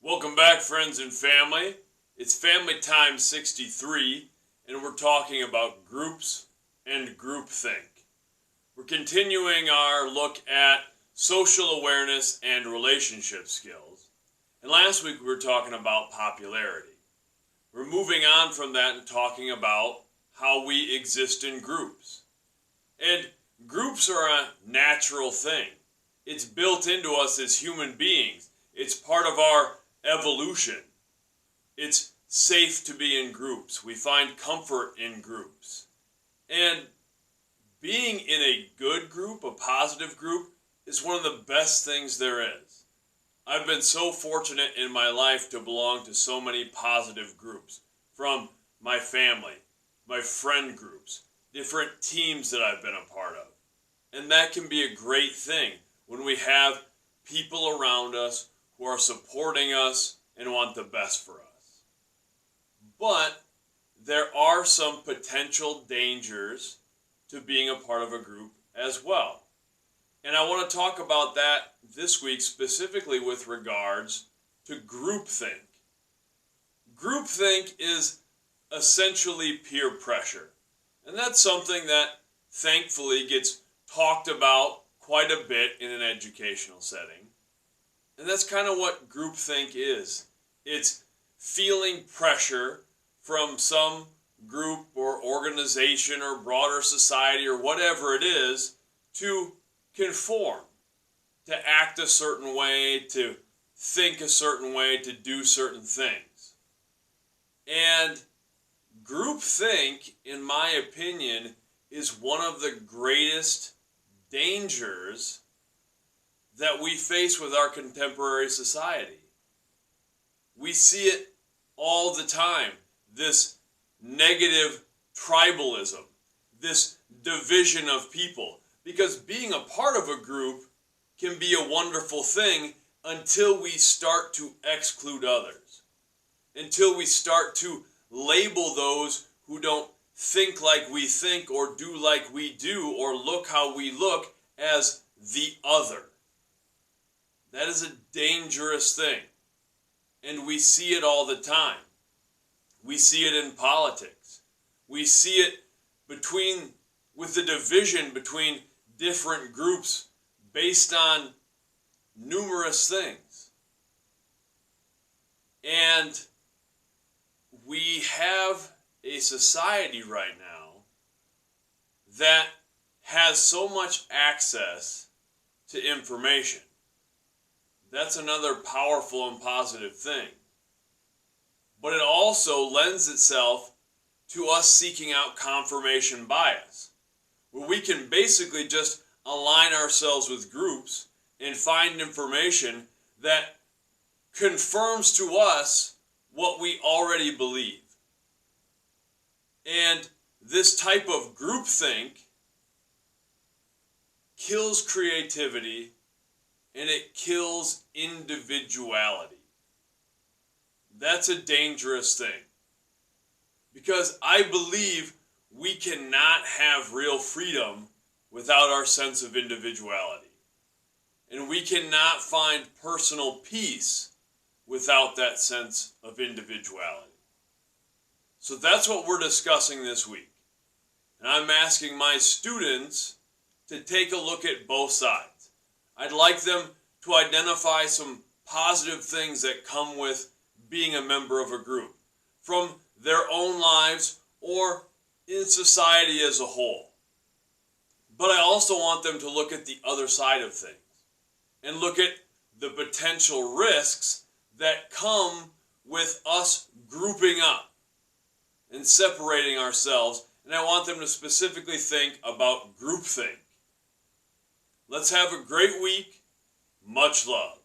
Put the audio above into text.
Welcome back, friends and family. It's Family Time 63, and we're talking about groups and groupthink. We're continuing our look at social awareness and relationship skills. And last week we were talking about popularity. We're moving on from that and talking about how we exist in groups. And groups are a natural thing. It's built into us as human beings. It's part of our evolution. It's safe to be in groups. We find comfort in groups. And being in a good group, a positive group, is one of the best things there is. I've been so fortunate in my life to belong to so many positive groups, from my family, my friend groups, different teams that I've been a part of. And that can be a great thing when we have people around us who are supporting us and want the best for us. But there are some potential dangers to being a part of a group as well. And I want to talk about that this week specifically with regards to groupthink. Groupthink is essentially peer pressure. And that's something that thankfully gets talked about quite a bit in an educational setting. And that's kind of what groupthink is. It's feeling pressure from some group or organization or broader society or whatever it is to conform, to act a certain way, to think a certain way, to do certain things. And groupthink, in my opinion, is one of the greatest dangers that we face with our contemporary society. We see it all the time, this negative tribalism, this division of people. Because being a part of a group can be a wonderful thing until we start to exclude others, until we start to label those who don't think like we think or do like we do or look how we look as the other. That is a dangerous thing. And we see it all the time. We see it in politics. We see it with the division between different groups based on numerous things. And we have a society right now that has so much access to information. That's another powerful and positive thing. But it also lends itself to us seeking out confirmation bias, where we can basically just align ourselves with groups and find information that confirms to us what we already believe. And this type of groupthink kills creativity and it kills individuality. That's a dangerous thing. Because I believe we cannot have real freedom without our sense of individuality. And we cannot find personal peace without that sense of individuality. So that's what we're discussing this week. And I'm asking my students to take a look at both sides. I'd like them to identify some positive things that come with being a member of a group, from their own lives or in society as a whole. But I also want them to look at the other side of things and look at the potential risks that come with us grouping up and separating ourselves. And I want them to specifically think about groupthink. Let's have a great week. Much love.